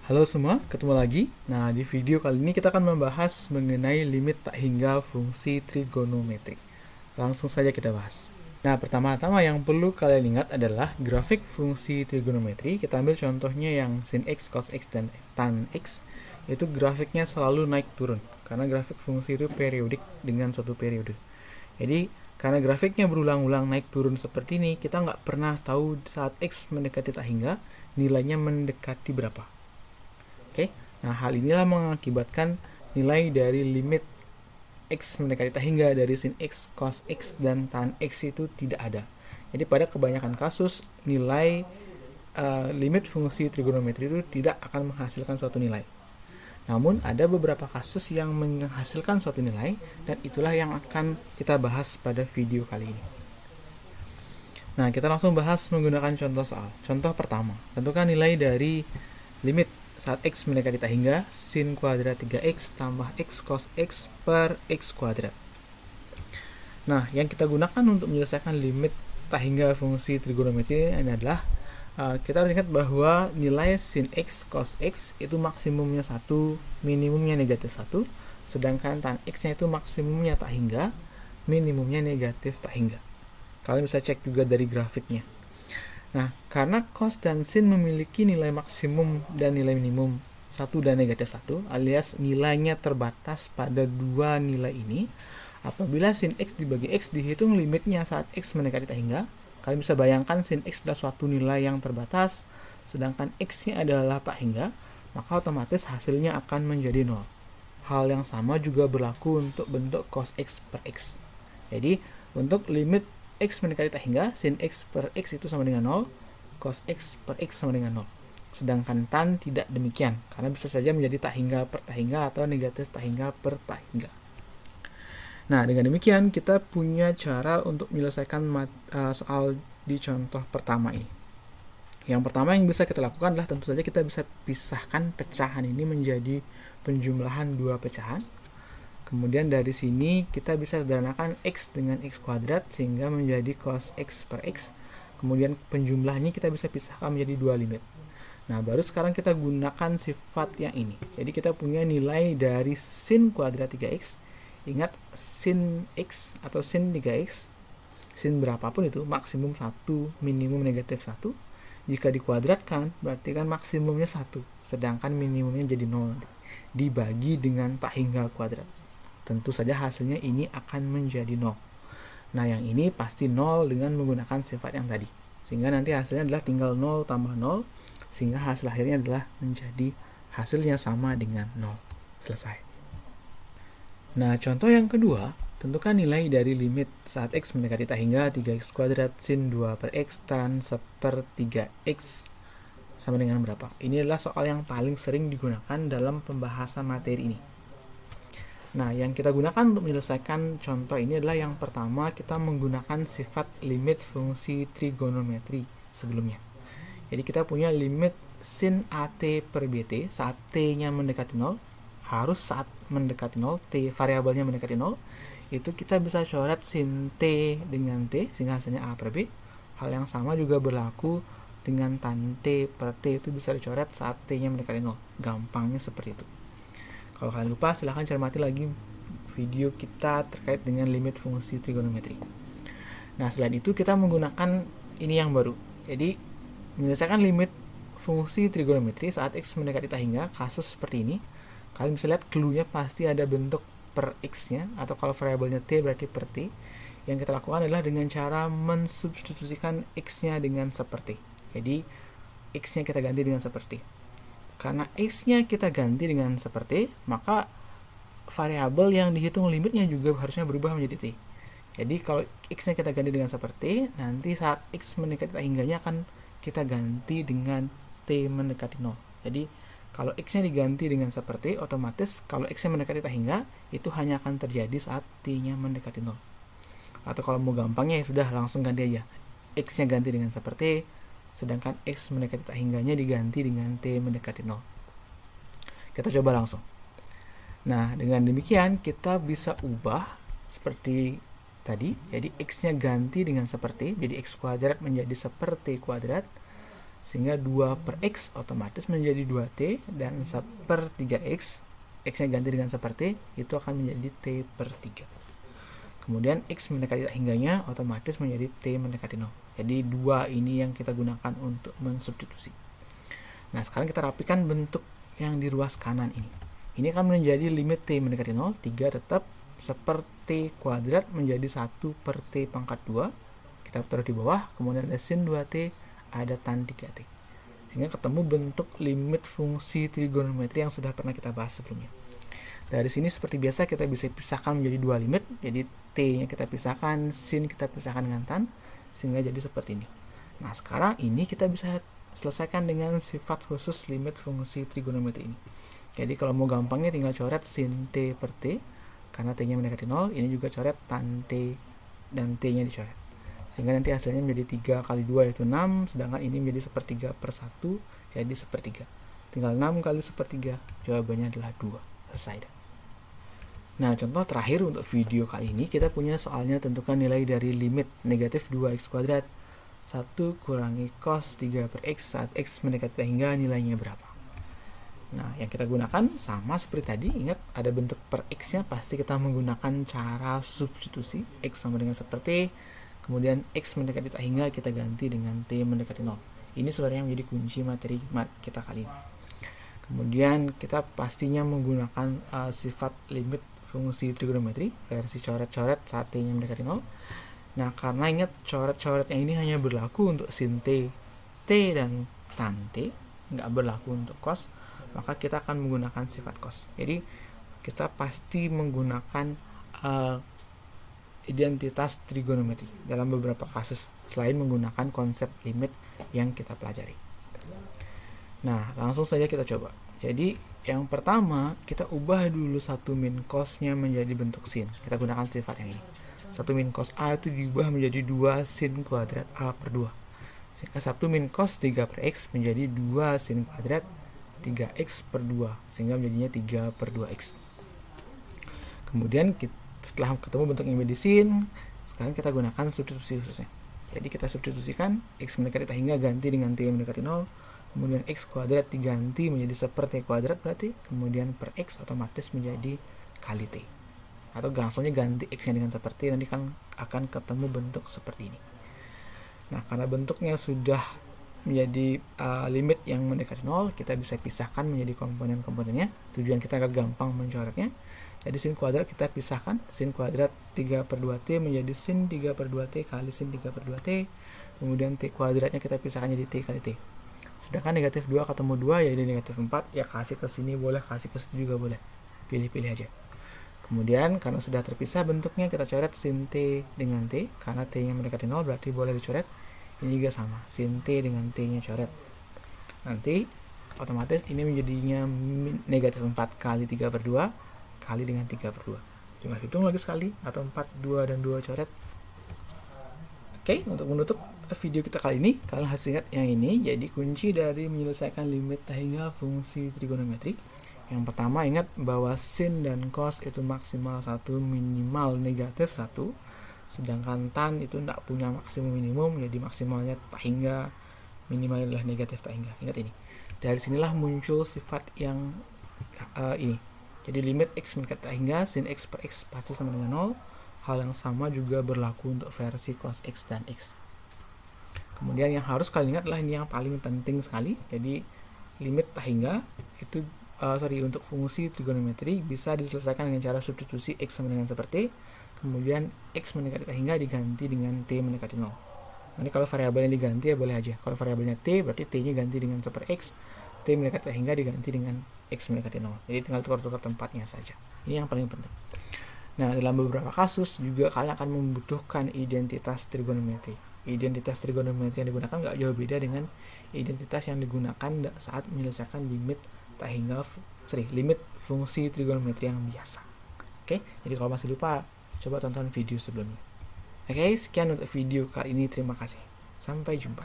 Halo semua, ketemu lagi. Nah, di video kali ini kita akan membahas mengenai limit tak hingga fungsi trigonometri. Langsung saja kita bahas. Nah, pertama-tama yang perlu kalian ingat adalah grafik fungsi trigonometri. Kita ambil contohnya yang sin x, cos x, dan tan x. Itu grafiknya selalu naik turun. Karena grafik fungsi itu periodik dengan suatu periode. Jadi, karena grafiknya berulang-ulang naik turun seperti ini, kita nggak pernah tahu saat x mendekati tak hingga, nilainya mendekati berapa. Oke, nah hal inilah mengakibatkan nilai dari limit x mendekati tak hingga dari sin x, cos x, dan tan x itu tidak ada. Jadi pada kebanyakan kasus nilai limit fungsi trigonometri itu tidak akan menghasilkan suatu nilai. Namun ada beberapa kasus yang menghasilkan suatu nilai dan itulah yang akan kita bahas pada video kali ini. Nah, kita langsung bahas menggunakan contoh soal. Contoh pertama, tentukan nilai dari limit saat x mendekati tak hingga sin kuadrat 3x tambah x cos x per x kuadrat. Nah, yang kita gunakan untuk menyelesaikan limit tak hingga fungsi trigonometri ini adalah kita harus ingat bahwa nilai sin x cos x itu maksimumnya 1, minimumnya negatif 1, sedangkan tan x-nya itu maksimumnya tak hingga, minimumnya negatif tak hingga. Kalian bisa cek juga dari grafiknya. Nah, karena cos dan sin memiliki nilai maksimum dan nilai minimum 1 dan negatif 1, alias nilainya terbatas pada dua nilai ini, apabila sin x dibagi x dihitung limitnya saat x mendekati tak hingga, kalian bisa bayangkan sin x adalah suatu nilai yang terbatas, sedangkan x-nya adalah tak hingga, maka otomatis hasilnya akan menjadi 0. Hal yang sama juga berlaku untuk bentuk cos x per x. Jadi, untuk limit x mendekati tak hingga, sin x per x itu sama dengan 0, cos x per x sama dengan 0. Sedangkan tan tidak demikian, karena bisa saja menjadi tak hingga per tak hingga atau negatif tak hingga per tak hingga. Nah, dengan demikian kita punya cara untuk menyelesaikan soal di contoh pertama ini. Yang pertama yang bisa kita lakukan adalah tentu saja kita bisa pisahkan pecahan ini menjadi penjumlahan dua pecahan. Kemudian dari sini kita bisa sederhanakan x dengan x kuadrat sehingga menjadi cos x per x. Kemudian penjumlahnya kita bisa pisahkan menjadi dua limit. Nah, baru sekarang kita gunakan sifat yang ini. Jadi kita punya nilai dari sin kuadrat 3x. Ingat, sin x atau sin 3x, sin berapapun itu maksimum 1, minimum negatif 1. Jika dikuadratkan berarti kan maksimumnya 1, sedangkan minimumnya jadi 0 dibagi dengan tak hingga kuadrat. Tentu saja hasilnya ini akan menjadi 0. Nah, yang ini pasti 0 dengan menggunakan sifat yang tadi. Sehingga nanti hasilnya adalah tinggal 0 tambah 0, sehingga hasil akhirnya adalah menjadi hasilnya sama dengan 0. Selesai. Nah, contoh yang kedua, tentukan nilai dari limit saat x mendekati tak hingga 3x kuadrat sin 2 per x tan seper 3x sama dengan berapa? Ini adalah soal yang paling sering digunakan dalam pembahasan materi ini. Nah, yang kita gunakan untuk menyelesaikan contoh ini adalah yang pertama, kita menggunakan sifat limit fungsi trigonometri sebelumnya. Jadi kita punya limit sin AT per BT saat T-nya mendekati 0, harus saat mendekati 0, T variabelnya mendekati 0, itu kita bisa coret sin T dengan T sehingga hasilnya A per B. Hal yang sama juga berlaku dengan tan T per T, itu bisa dicoret saat T-nya mendekati 0. Gampangnya seperti itu. Kalau kalian lupa, silahkan cermati lagi video kita terkait dengan limit fungsi trigonometri. Nah, selain itu kita menggunakan ini yang baru. Jadi, menyelesaikan limit fungsi trigonometri saat x mendekati tak hingga, kasus seperti ini, kalian bisa lihat clue-nya pasti ada bentuk per x-nya, atau kalau variabelnya t berarti per t. Yang kita lakukan adalah dengan cara mensubstitusikan x-nya dengan seperti. Jadi, x-nya kita ganti dengan seperti. Karena x-nya kita ganti dengan seperti, maka variabel yang dihitung limitnya juga harusnya berubah menjadi t. Jadi kalau x-nya kita ganti dengan seperti, nanti saat x mendekati tak hingganya akan kita ganti dengan t mendekati 0. Jadi kalau x-nya diganti dengan seperti, otomatis kalau x-nya mendekati tak hingga, itu hanya akan terjadi saat t-nya mendekati 0. Atau kalau mau gampangnya, ya sudah langsung ganti aja. X-nya ganti dengan seperti, sedangkan x mendekati tak hingganya diganti dengan t mendekati 0. Kita coba langsung. Nah, dengan demikian kita bisa ubah seperti tadi. Jadi x-nya ganti dengan seperti, jadi x kuadrat menjadi seperti kuadrat, sehingga 2 per X otomatis menjadi 2T, dan 1/3X, X-nya ganti dengan 1/T, itu akan menjadi T per 3. Kemudian X mendekati tak hingganya otomatis menjadi T mendekati 0. Jadi 2 ini yang kita gunakan untuk mensubstitusi. Nah, sekarang kita rapikan bentuk yang di ruas kanan ini. Ini akan menjadi limit T mendekati 0, 3 tetap, 1/T kuadrat menjadi 1/T pangkat 2. Kita taruh di bawah, kemudian ada sin 2T, ada tan 3T. Sehingga ketemu bentuk limit fungsi trigonometri yang sudah pernah kita bahas sebelumnya. Dari sini seperti biasa kita bisa pisahkan menjadi 2 limit. Jadi T-nya kita pisahkan, sin kita pisahkan dengan tan, sehingga jadi seperti ini. Nah, sekarang ini kita bisa selesaikan dengan sifat khusus limit fungsi trigonometri ini. Jadi kalau mau gampangnya tinggal coret sin T per T, karena T-nya mendekati 0. Ini juga coret tan T, dan T-nya dicoret. Sehingga nanti hasilnya menjadi 3 kali 2 yaitu 6, sedangkan ini menjadi 1/3/1, jadi 1/3. Tinggal 6 kali 1/3, jawabannya adalah 2. Selesai. Nah, contoh terakhir untuk video kali ini, kita punya soalnya tentukan nilai dari limit negatif 2x kuadrat 1 kurangi cos 3 per x saat x mendekati hingga nilainya berapa. Nah, yang kita gunakan sama seperti tadi. Ingat, ada bentuk per x nya, pasti kita menggunakan cara substitusi. X sama dengan seperti, kemudian x mendekati tak hingga kita ganti dengan t mendekati 0. Ini sebenarnya menjadi kunci materi kita kali ini. Kemudian kita pastinya menggunakan sifat limit fungsi trigonometri versi coret-coret saat t-nya mendekati 0. Nah, karena ingat coret-coretnya ini hanya berlaku untuk sin t, t dan tan t, nggak berlaku untuk cos, maka kita akan menggunakan sifat cos. Jadi kita pasti menggunakan identitas trigonometri dalam beberapa kasus selain menggunakan konsep limit yang kita pelajari. Nah, langsung saja kita coba. Jadi yang pertama, kita ubah dulu 1 min cos-nya menjadi bentuk sin. Kita gunakan sifat yang ini. 1 min cos A itu diubah menjadi 2 sin kuadrat A per 2. Sehingga 1 min cos 3 per X menjadi 2 sin kuadrat 3X per 2. Sehingga menjadinya 3 per 2X. Kemudian setelah ketemu bentuk yang menjadi sin, sekarang kita gunakan substitusi khususnya. Jadi kita substitusikan X mendekati tak hingga ganti dengan T mendekati 0. Kemudian X kuadrat diganti menjadi 1/T kuadrat berarti, kemudian per X otomatis menjadi kali T. Atau langsungnya ganti X-nya dengan 1/T, nanti kan akan ketemu bentuk seperti ini. Nah, karena bentuknya sudah menjadi limit yang mendekati 0, kita bisa pisahkan menjadi komponen-komponennya. Tujuan kita agar gampang mencoretnya. Jadi sin kuadrat kita pisahkan, sin kuadrat 3 per 2T menjadi sin 3 per 2T kali sin 3 per 2T. Kemudian T kuadratnya kita pisahkan jadi T kali T. Sedangkan negatif 2 ketemu 2 yaitu negatif 4, ya kasih ke sini boleh, kasih ke sini juga boleh. Pilih-pilih aja. Kemudian karena sudah terpisah bentuknya, kita coret sin T dengan T. Karena T-nya mendekati 0 berarti boleh dicoret. Ini juga sama, sin T dengan T-nya coret. Nanti otomatis ini menjadinya negatif 4 kali 3 per 2 kali dengan 3 per 2. Cuma hitung lagi sekali, atau 4, 2, dan 2 coret. Oke, untuk menutup video kita kali ini, kalian harus ingat yang ini. Jadi kunci dari menyelesaikan limit tak hingga fungsi trigonometri. Yang pertama, ingat bahwa sin dan cos itu maksimal 1, minimal negatif 1. Sedangkan tan itu tidak punya maksimum minimum, jadi maksimalnya tak hingga, minimalnya adalah negatif tak hingga. Ingat ini. Dari sinilah muncul sifat yang ini. Jadi limit x mendekati tak hingga, sin x per x pasti sama dengan 0. Hal yang sama juga berlaku untuk versi cos x dan x. Kemudian yang harus kalian ingat adalah ini yang paling penting sekali. Jadi limit tak hingga itu untuk fungsi trigonometri bisa diselesaikan dengan cara substitusi x sama dengan seperti, kemudian x mendekati tak hingga diganti dengan t mendekati 0. Nanti kalau variabelnya diganti ya boleh aja. Kalau variabelnya t berarti t-nya ganti dengan seper x, t mendekati tak hingga diganti dengan x mendekati 0. Jadi tinggal tukar-tukar tempatnya saja. Ini yang paling penting. Nah, dalam beberapa kasus juga kalian akan membutuhkan identitas trigonometri. Identitas trigonometri yang digunakan nggak jauh beda dengan identitas yang digunakan saat menyelesaikan limit tak hingga limit fungsi trigonometri yang biasa. Oke, jadi kalau masih lupa, coba tonton video sebelumnya. Oke, sekian untuk video kali ini. Terima kasih. Sampai jumpa.